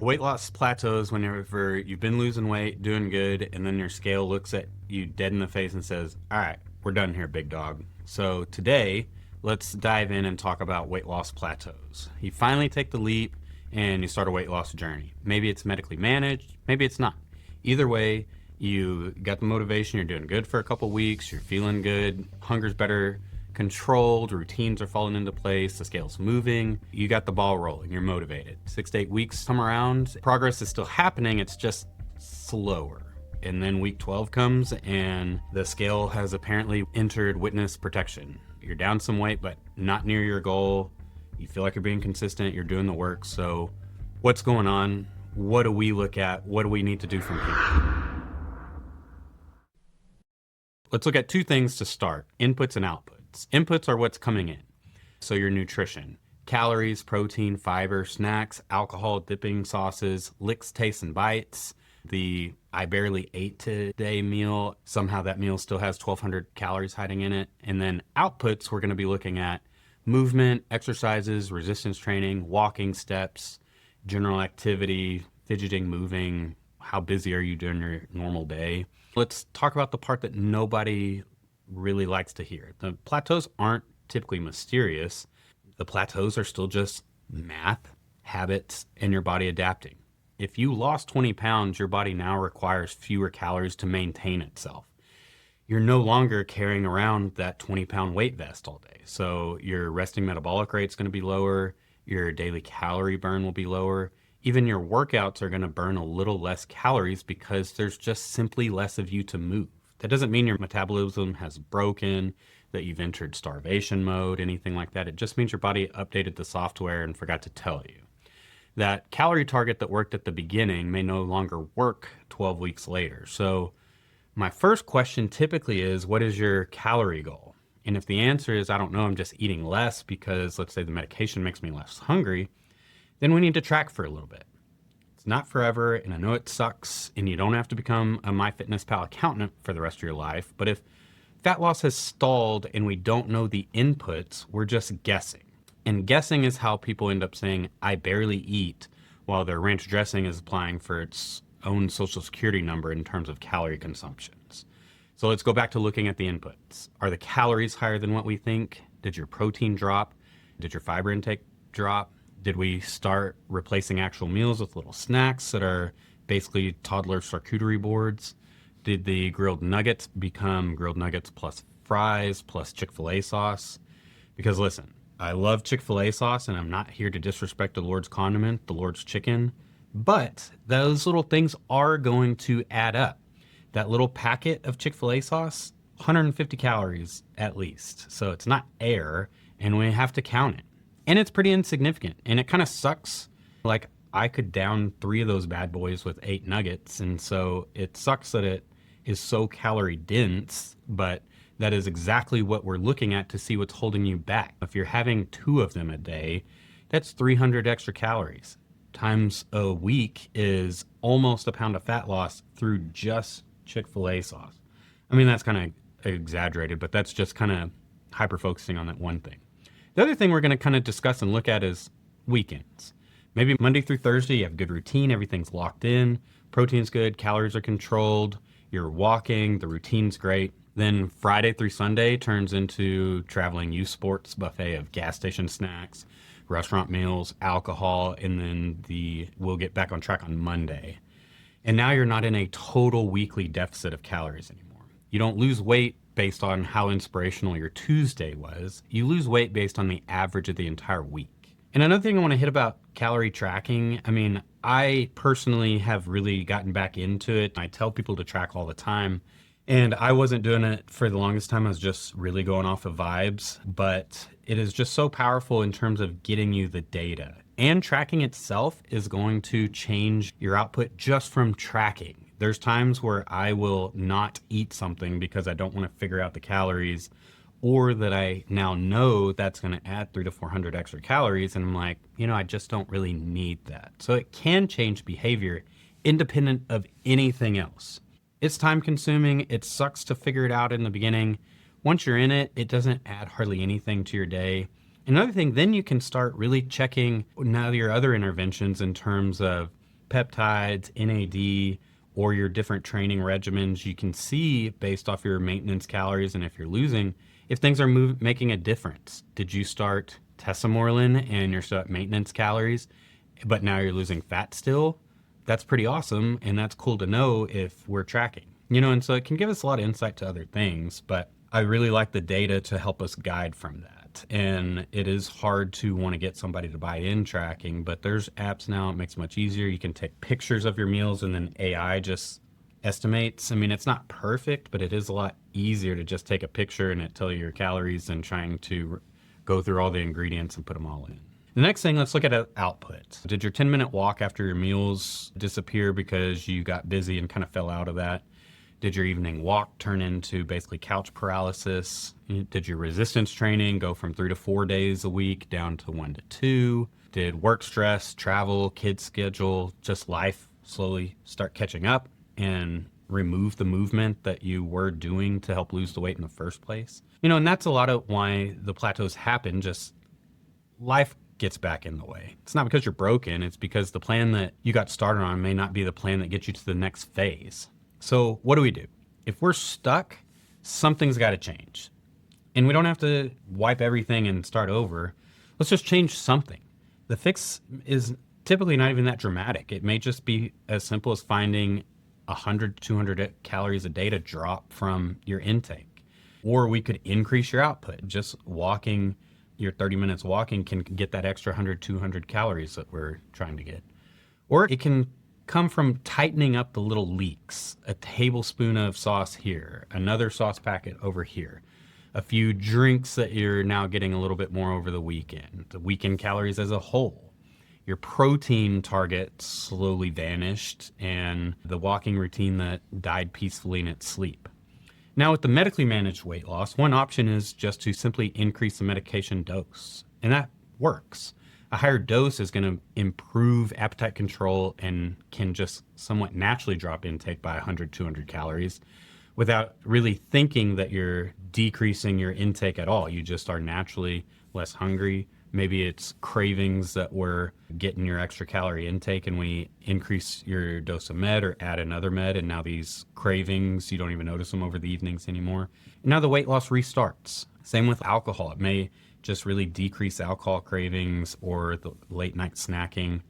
Weight loss plateaus whenever you've been losing weight, doing good, and then your scale looks at you dead in the face and says, all right, we're done here, big dog. So today, let's dive in and talk about weight loss plateaus. You finally take the leap and you start a weight loss journey. Maybe it's medically managed, maybe it's not. Either way, you got the motivation, you're doing good for a couple weeks, you're feeling good, hunger's better controlled, routines are falling into place, the scale's moving, you got the ball rolling, you're motivated. 6 to 8 weeks come around, progress is still happening, it's just slower. And then week 12 comes and the scale has apparently entered witness protection. You're down some weight, but not near your goal. You feel like you're being consistent, you're doing the work. So what's going on? What do we look at? What do we need to do from here? Let's look at two things to start, inputs and outputs. Inputs are what's coming in. So your nutrition, calories, protein, fiber, snacks, alcohol, dipping sauces, licks, tastes, and bites. The I barely ate today meal, somehow that meal still has 1,200 calories hiding in it. And then outputs, we're gonna be looking at movement, exercises, resistance training, walking steps, general activity, fidgeting, moving, how busy are you during your normal day. Let's talk about the part that nobody really likes to hear. The plateaus aren't typically mysterious. The plateaus are still just math, habits, and your body adapting. If you lost 20 pounds, your body now requires fewer calories to maintain itself. You're no longer carrying around that 20-pound weight vest all day. So your resting metabolic rate is going to be lower, your daily calorie burn will be lower, even your workouts are going to burn a little less calories because there's just simply less of you to move. That doesn't mean your metabolism has broken, that you've entered starvation mode, anything like that. It just means your body updated the software and forgot to tell you. That calorie target that worked at the beginning may no longer work 12 weeks later. So my first question typically is, what is your calorie goal? And if the answer is, I don't know, I'm just eating less because let's say the medication makes me less hungry, then we need to track for a little bit. It's not forever, and I know it sucks, and you don't have to become a MyFitnessPal accountant for the rest of your life, but if fat loss has stalled and we don't know the inputs, we're just guessing. And guessing is how people end up saying, I barely eat, while their ranch dressing is applying for its own social security number in terms of calorie consumptions. So let's go back to looking at the inputs. Are the calories higher than what we think? Did your protein drop? Did your fiber intake drop? Did we start replacing actual meals with little snacks that are basically toddler charcuterie boards? Did the grilled nuggets become grilled nuggets plus fries plus Chick-fil-A sauce? Because listen, I love Chick-fil-A sauce and I'm not here to disrespect the Lord's condiment, the Lord's chicken, but those little things are going to add up. That little packet of Chick-fil-A sauce, 150 calories at least. So it's not air and we have to count it. And it's pretty insignificant, and it kind of sucks. Like, I could down 3 of those bad boys with 8 nuggets, and so it sucks that it is so calorie dense, but that is exactly what we're looking at to see what's holding you back. If you're having 2 of them a day, that's 300 extra calories. Times a week is almost a pound of fat loss through just Chick-fil-A sauce. I mean, that's kind of exaggerated, but that's just kind of hyper-focusing on that one thing. The other thing we're going to kind of discuss and look at is weekends. Maybe Monday through Thursday, you have a good routine, everything's locked in, protein's good, calories are controlled, you're walking, the routine's great. Then Friday through Sunday turns into traveling youth sports buffet of gas station snacks, restaurant meals, alcohol, and then we'll get back on track on Monday. And now you're not in a total weekly deficit of calories anymore. You don't lose weight based on how inspirational your Tuesday was. You lose weight based on the average of the entire week. And another thing I want to hit about calorie tracking, I mean, I personally have really gotten back into it. I tell people to track all the time. And I wasn't doing it for the longest time. I was just really going off of vibes. But it is just so powerful in terms of getting you the data. And tracking itself is going to change your output just from tracking. There's times where I will not eat something because I don't want to figure out the calories, or that I now know that's going to add 300 to 400 extra calories. And I'm like, I just don't really need that. So it can change behavior independent of anything else. It's time consuming. It sucks to figure it out in the beginning. Once you're in it, it doesn't add hardly anything to your day. Another thing, then you can start really checking now your other interventions in terms of peptides, NAD, or your different training regimens, you can see based off your maintenance calories and if you're losing, if things are making a difference. Did you start testosterone and you're still at maintenance calories, but now you're losing fat still? That's pretty awesome, and that's cool to know if we're tracking. And so it can give us a lot of insight to other things, but I really like the data to help us guide from that. And it is hard to want to get somebody to buy in tracking, but there's apps now. It makes it much easier. You can take pictures of your meals and then AI just estimates. I mean, it's not perfect, but it is a lot easier to just take a picture and it tell you your calories than trying to go through all the ingredients and put them all in. The next thing, let's look at output. Did your 10-minute walk after your meals disappear because you got busy and kind of fell out of that? Did your evening walk turn into basically couch paralysis? Did your resistance training go from 3 to 4 days a week down to 1 to 2? Did work stress, travel, kids schedule, just life slowly start catching up and remove the movement that you were doing to help lose the weight in the first place? And that's a lot of why the plateaus happen. Just life gets back in the way. It's not because you're broken. It's because the plan that you got started on may not be the plan that gets you to the next phase. So what do we do? If we're stuck, something's got to change. And we don't have to wipe everything and start over. Let's just change something. The fix is typically not even that dramatic. It may just be as simple as finding 100, 200 calories a day to drop from your intake. Or we could increase your output. Just walking, your 30 minutes walking can get that extra 100, 200 calories that we're trying to get. Or it can come from tightening up the little leaks. A tablespoon of sauce here, another sauce packet over here, a few drinks that you're now getting a little bit more over the weekend calories as a whole. Your protein target slowly vanished and the walking routine that died peacefully in its sleep. Now with the medically managed weight loss, one option is just to simply increase the medication dose, and that works. A higher dose is going to improve appetite control and can just somewhat naturally drop intake by 100, 200 calories without really thinking that you're decreasing your intake at all. You just are naturally less hungry. Maybe it's cravings that we're getting your extra calorie intake and we increase your dose of med or add another med, and now these cravings, you don't even notice them over the evenings anymore. And now the weight loss restarts. Same with alcohol. It may just really decrease alcohol cravings or the late night snacking.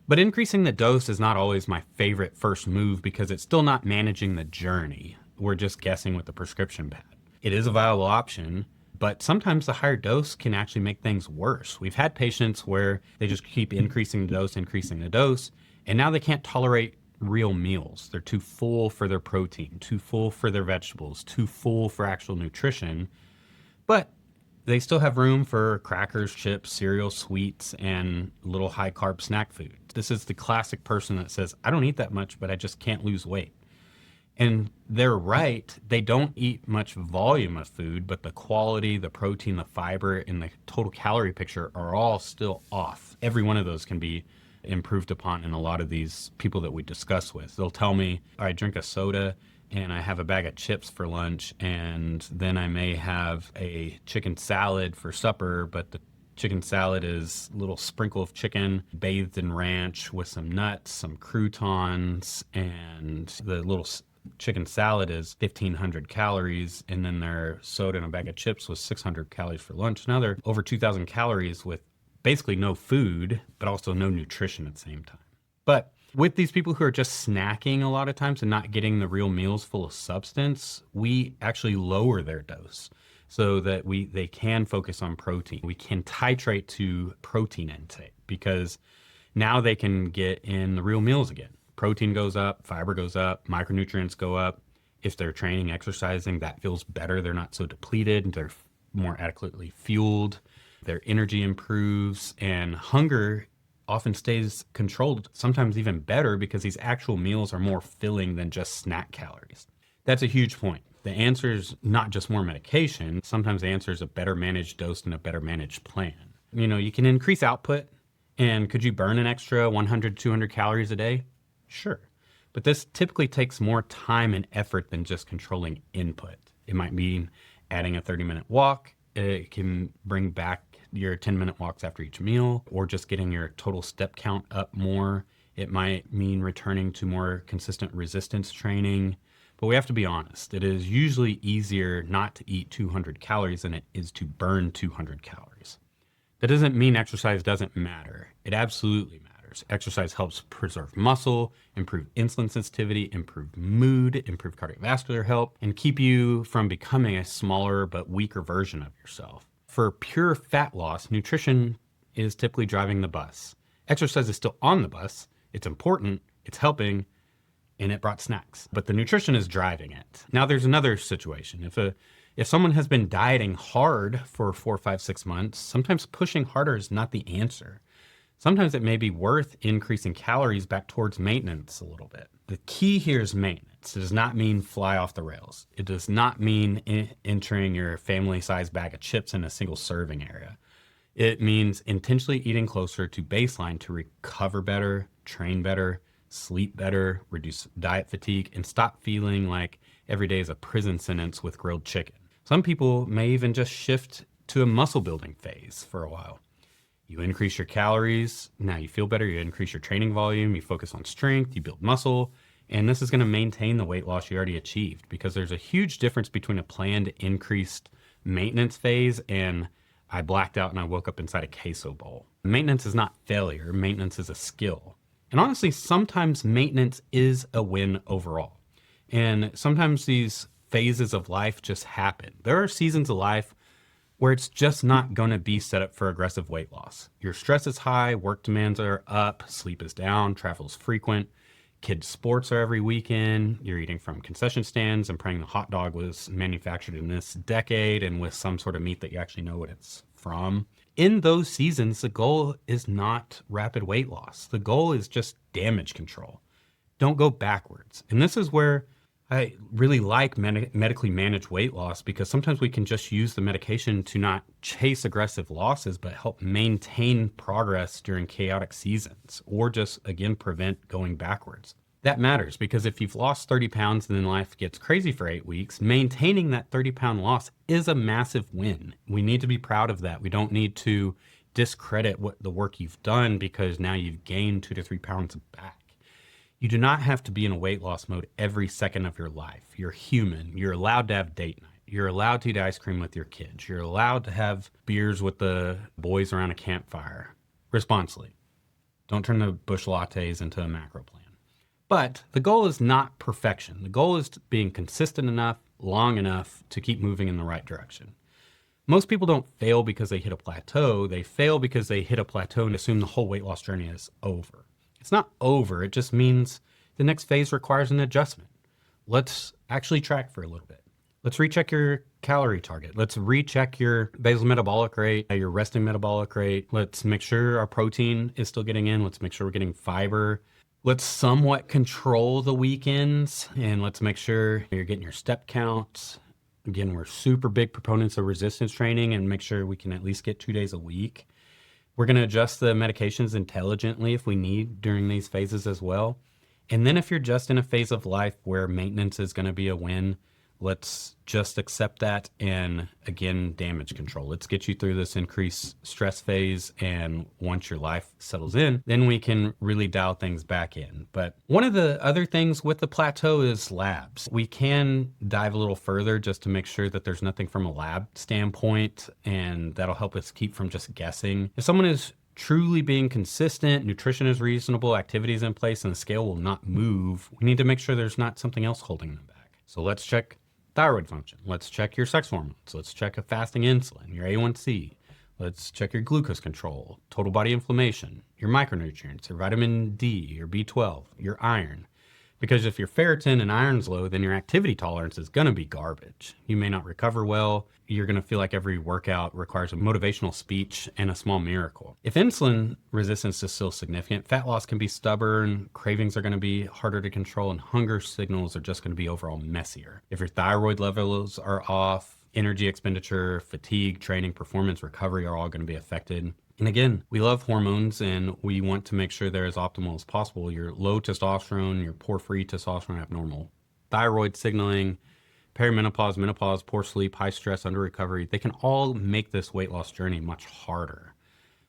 But increasing the dose is not always my favorite first move because it's still not managing the journey. We're just guessing with the prescription pad. It is a viable option, but sometimes the higher dose can actually make things worse. We've had patients where they just keep increasing the dose, and now they can't tolerate real meals. They're too full for their protein, too full for their vegetables, too full for actual nutrition. But they still have room for crackers, chips, cereal, sweets, and little high-carb snack food. This is the classic person that says, I don't eat that much, but I just can't lose weight. And they're right. They don't eat much volume of food, but the quality, the protein, the fiber, and the total calorie picture are all still off. Every one of those can be improved upon in a lot of these people that we discuss with. They'll tell me, I drink a soda and I have a bag of chips for lunch, and then I may have a chicken salad for supper, but the chicken salad is a little sprinkle of chicken bathed in ranch with some nuts, some croutons, and the little chicken salad is 1,500 calories, and then their soda and a bag of chips was 600 calories for lunch. Now they're over 2,000 calories with basically no food, but also no nutrition at the same time. But with these people who are just snacking a lot of times and not getting the real meals full of substance, we actually lower their dose so that they can focus on protein. We can titrate to protein intake because now they can get in the real meals again. Protein goes up, fiber goes up, micronutrients go up. If they're training, exercising, that feels better. They're not so depleted. They're more adequately fueled. Their energy improves, and hunger often stays controlled, sometimes even better because these actual meals are more filling than just snack calories. That's a huge point. The answer is not just more medication. Sometimes the answer is a better managed dose and a better managed plan. You can increase output, and could you burn an extra 100, 200 calories a day? Sure. But this typically takes more time and effort than just controlling input. It might mean adding a 30-minute walk. It can bring back your 10-minute walks after each meal, or just getting your total step count up more. It might mean returning to more consistent resistance training. But we have to be honest. It is usually easier not to eat 200 calories than it is to burn 200 calories. That doesn't mean exercise doesn't matter. It absolutely matters. Exercise helps preserve muscle, improve insulin sensitivity, improve mood, improve cardiovascular health, and keep you from becoming a smaller but weaker version of yourself. For pure fat loss, nutrition is typically driving the bus. Exercise is still on the bus. It's important, it's helping, and it brought snacks. But the nutrition is driving it. Now there's another situation. If someone has been dieting hard for 4, 5, 6 months, sometimes pushing harder is not the answer. Sometimes it may be worth increasing calories back towards maintenance a little bit. The key here is maintenance. It does not mean fly off the rails. It does not mean entering your family-sized bag of chips in a single serving area. It means intentionally eating closer to baseline to recover better, train better, sleep better, reduce diet fatigue, and stop feeling like every day is a prison sentence with grilled chicken. Some people may even just shift to a muscle building phase for a while. You increase your calories, now you feel better, you increase your training volume, you focus on strength, you build muscle, and this is going to maintain the weight loss you already achieved, because there's a huge difference between a planned increased maintenance phase and I blacked out and I woke up inside a queso bowl. Maintenance is not failure, maintenance is a skill. And honestly, sometimes maintenance is a win overall. And sometimes these phases of life just happen. There are seasons of life where it's just not going to be set up for aggressive weight loss. Your stress is high, work demands are up, sleep is down, travel is frequent, kids' sports are every weekend, you're eating from concession stands and praying the hot dog was manufactured in this decade and with some sort of meat that you actually know what it's from. In those seasons, the goal is not rapid weight loss. The goal is just damage control. Don't go backwards. And this is where I really like medically managed weight loss, because sometimes we can just use the medication to not chase aggressive losses, but help maintain progress during chaotic seasons, or just, again, prevent going backwards. That matters, because if you've lost 30 pounds and then life gets crazy for 8 weeks, maintaining that 30-pound loss is a massive win. We need to be proud of that. We don't need to discredit the work you've done because now you've gained 2 to 3 pounds back. You do not have to be in a weight loss mode every second of your life. You're human. You're allowed to have date night. You're allowed to eat ice cream with your kids. You're allowed to have beers with the boys around a campfire. Responsibly. Don't turn the bush lattes into a macro plan. But the goal is not perfection. The goal is being consistent enough, long enough to keep moving in the right direction. Most people don't fail because they hit a plateau. They fail because they hit a plateau and assume the whole weight loss journey is over. It's not over. It just means the next phase requires an adjustment. Let's actually track for a little bit. Let's recheck your calorie target. Let's recheck your basal metabolic rate, your resting metabolic rate. Let's make sure our protein is still getting in. Let's make sure we're getting fiber. Let's somewhat control the weekends, and let's make sure you're getting your step counts. Again, we're super big proponents of resistance training, and make sure we can at least get 2 days a week. We're going to adjust the medications intelligently if we need during these phases as well. And then if you're just in a phase of life where maintenance is going to be a win, let's just accept that and, again, damage control. Let's get you through this increased stress phase, and once your life settles in, then we can really dial things back in. But one of the other things with the plateau is labs. We can dive a little further just to make sure that there's nothing from a lab standpoint, and that'll help us keep from just guessing. If someone is truly being consistent, nutrition is reasonable, activity is in place, and the scale will not move, we need to make sure there's not something else holding them back. So let's check thyroid function. Let's check your sex hormones. Let's check a fasting insulin, your A1C. Let's check your glucose control, total body inflammation, your micronutrients, your vitamin D, your B12, your iron. Because if your ferritin and iron's low, then your activity tolerance is going to be garbage. You may not recover well. You're going to feel like every workout requires a motivational speech and a small miracle. If insulin resistance is still significant, fat loss can be stubborn, cravings are going to be harder to control, and hunger signals are just going to be overall messier. If your thyroid levels are off, energy expenditure, fatigue, training, performance, recovery are all going to be affected. And again, we love hormones and we want to make sure they're as optimal as possible. Your low testosterone, your poor free testosterone, abnormal thyroid signaling, perimenopause, menopause, poor sleep, high stress, under recovery, they can all make this weight loss journey much harder.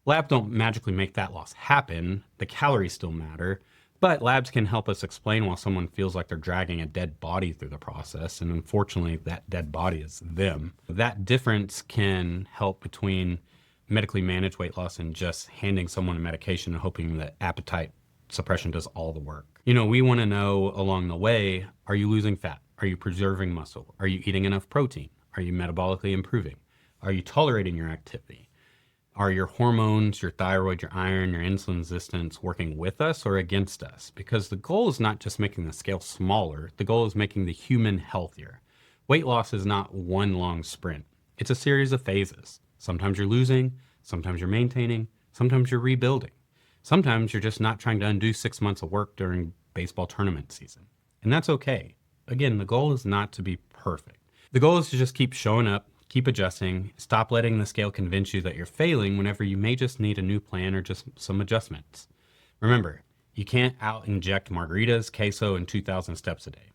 Labs don't magically make fat loss happen. The calories still matter, But labs can help us explain why someone feels like they're dragging a dead body through the process. And unfortunately, that dead body is them. That difference can help between medically managed weight loss and just handing someone a medication and hoping that appetite suppression does all the work. We want to know along the way, are you losing fat? Are you preserving muscle? Are you eating enough protein? Are you metabolically improving? Are you tolerating your activity? Are your hormones, your thyroid, your iron, your insulin resistance working with us or against us? Because the goal is not just making the scale smaller, the goal is making the human healthier. Weight loss is not one long sprint. It's a series of phases. Sometimes you're losing, sometimes you're maintaining, sometimes you're rebuilding. Sometimes you're just not trying to undo 6 months of work during baseball tournament season. And that's okay. Again, the goal is not to be perfect. The goal is to just keep showing up, keep adjusting, stop letting the scale convince you that you're failing whenever you may just need a new plan or just some adjustments. Remember, you can't out-inject margaritas, queso, and 2,000 steps a day.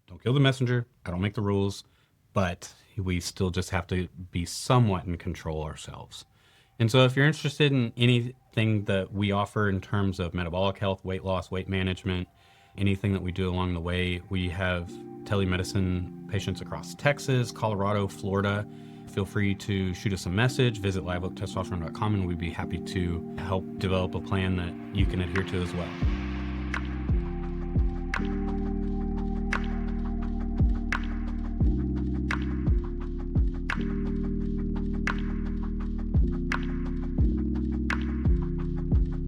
Don't kill the messenger. I don't make the rules, but we still just have to be somewhat in control ourselves. And so if you're interested in anything that we offer in terms of metabolic health, weight loss, weight management, anything that we do along the way, we have telemedicine patients across Texas, Colorado, Florida. Feel free to shoot us a message, visit liveoaktestosterone.com, and we'd be happy to help develop a plan that you can adhere to as well.